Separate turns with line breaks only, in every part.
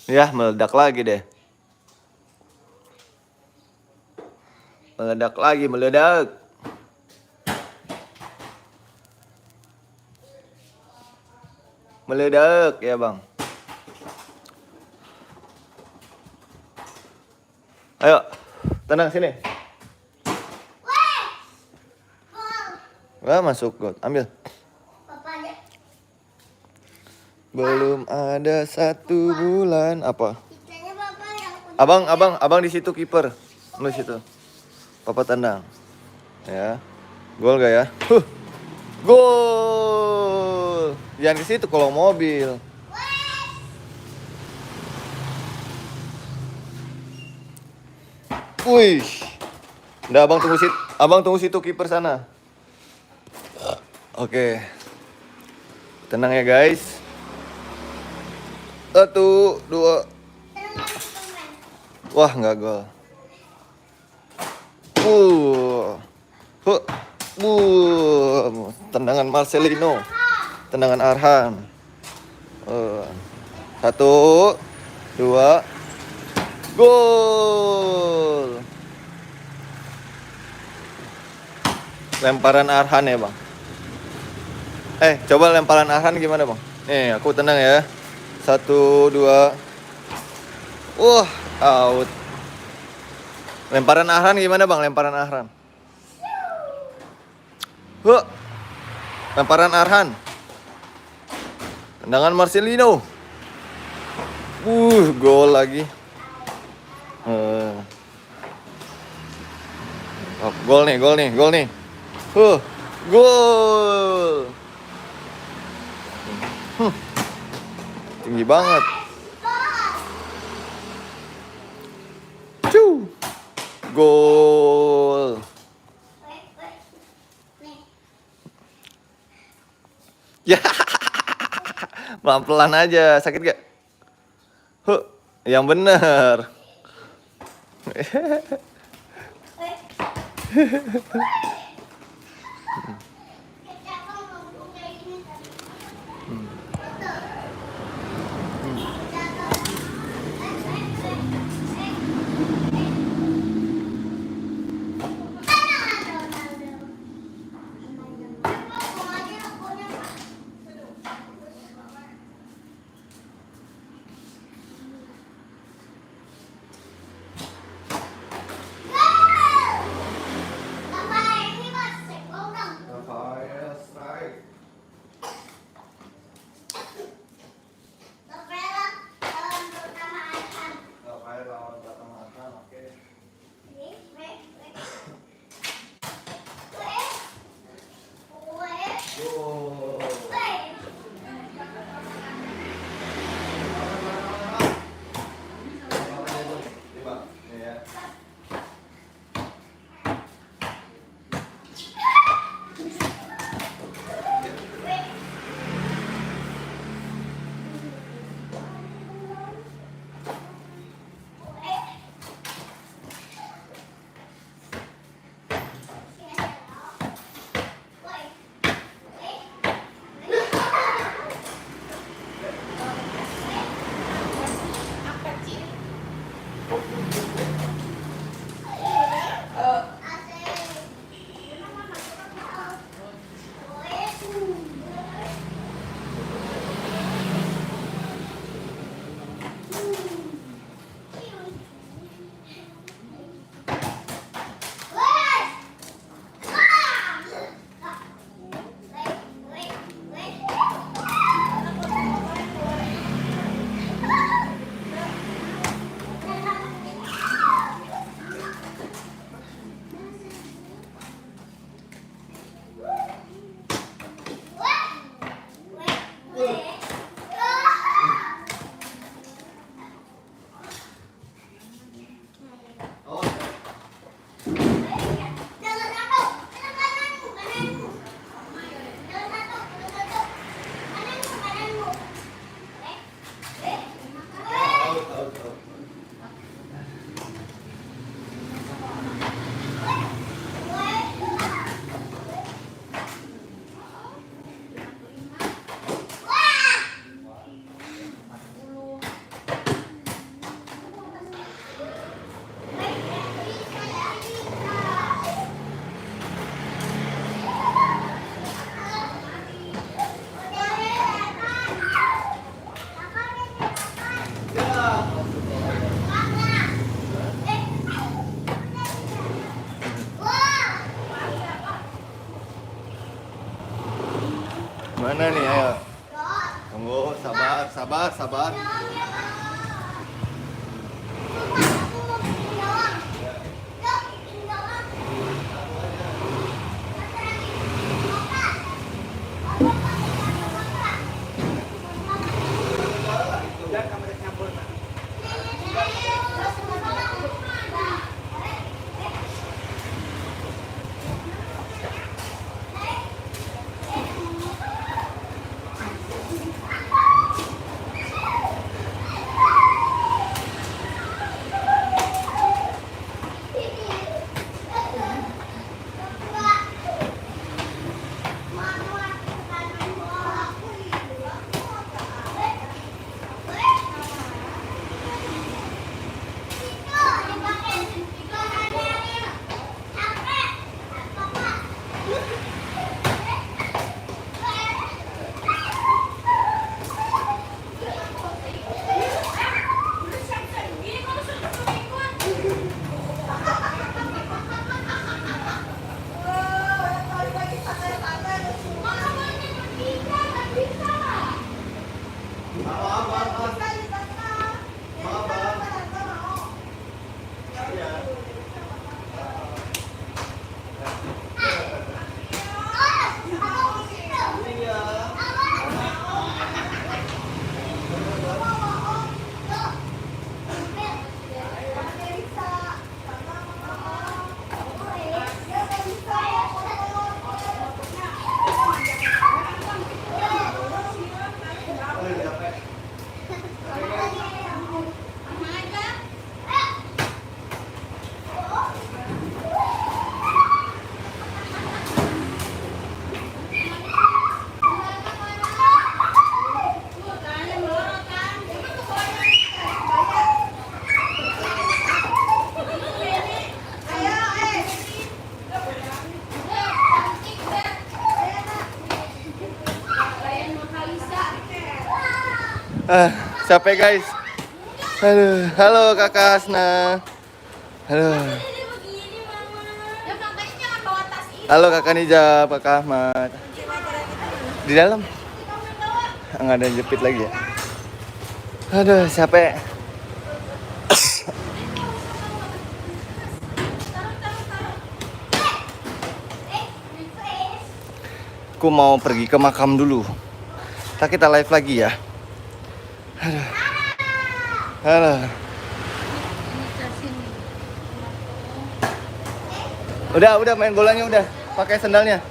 Ya, meledak lagi deh. Meledak lagi, meledak. Meledak ya, Bang. Ayo, tenang sini. Wah, masuk got. Ambil. Belum ada 1 bulan apa? Abang di situ kiper. Lu situ. Papa tendang. Ya. Gol gak ya? Gol. Jangan ke situ kalau mobil. Wih. Udah abang tunggu situ kiper sana. Oke. Tenang ya guys. 1, 2. Wah, nggak gol. Tendangan Marcelino. Tendangan Arhan. 1, 2. Gol. Lemparan Arhan ya, Bang. Coba lemparan Arhan gimana, Bang? Nih, aku tendang ya. 1, 2. Wah, out. Lemparan Arhan gimana, Bang? Lemparan Arhan. Lemparan Arhan. Tendangan Marcelino. Gol lagi. Gol nih. Gol. Tinggi banget. Gol. Ya. Pelan-pelan aja. Sakit gak? Yang bener. Mana nih, ayo. Tunggu, sabar, sabar, sabar. Capek guys. Halo Kakak Asna. Halo. Halo Kakak Nija, Kakak Ahmad. Di dalam. Nggak ada jepit lagi ya. Aduh, capek. Aku mau pergi ke makam dulu. Ntar kita live lagi ya. Aduh. Halo. Udah main bolanya udah. Pakai sendalnya.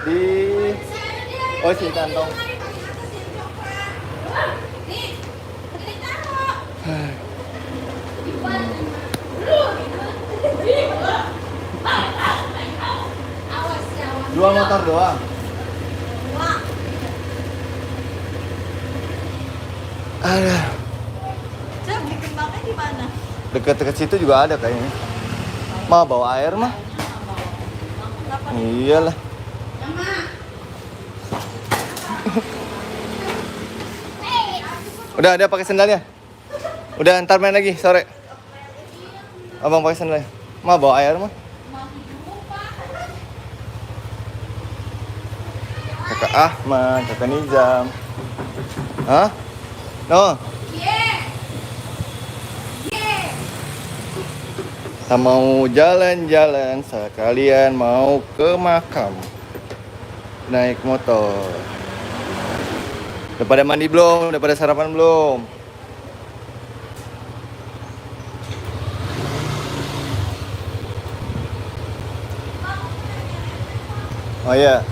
Sini kantong. Dua motor doang. Ada.
Cep, dikembangnya di mana?
Dekat-dekat situ juga ada kayaknya. Mau bawa air mah? Iyalah. Udah ada pakai sendalnya. Udah ntar main lagi sore. Abang pakai sendalnya. Mau bawa air mah? Kakak Ahmad, Kakak Nizam. Hah? No. Kita mau jalan-jalan sekalian mau ke makam. Naik motor. Udah pada mandi belum? Udah pada sarapan belum? Oh iya.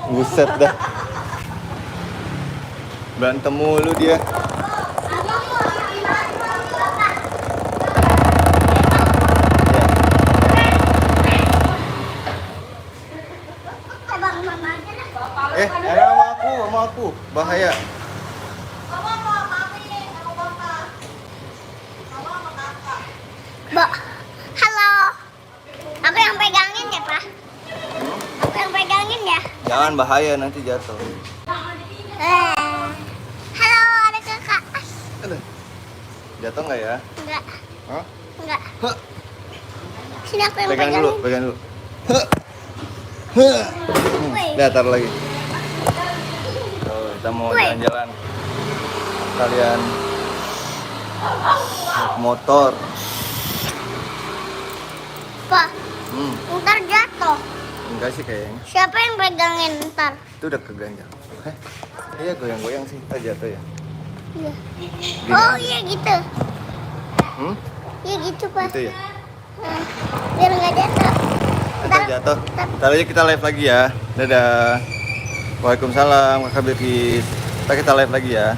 Buset dah. Berantem mulu dia. Ada sama aku, bahaya.
Halo. Aku yang pegangin ya, Pak? Aku yang pegangin ya?
Jangan, bahaya nanti jatuh. Aduh. Jatuh nggak ya?
Enggak.
Hah?
Enggak.
Huh.
Sini aku yang
Pegang
pegangin.
dulu, pegang dulu. Huh. Huh.
Wih.
Lihat, taruh lagi. Tuh, kita mau
Wih.
jalan-jalan. Kalian naik motor.
Pak,
Hmm,
ntar jatuh.
enggak sih kayaknya.
Siapa yang pegangin ntar?
Itu udah keganjal. Iya, goyang-goyang sih. Kita jatuh ya.
Iya.
Gini
Oh
aja.
iya gitu.
Hmm?
Iya gitu Pak.
Gitu ya.
Nah, biar nggak jatuh.
Kita jatuh. Ntar aja kita live lagi ya. Dadah. Waalaikumsalam, Kakak Bilkis. Ntar kita live lagi ya.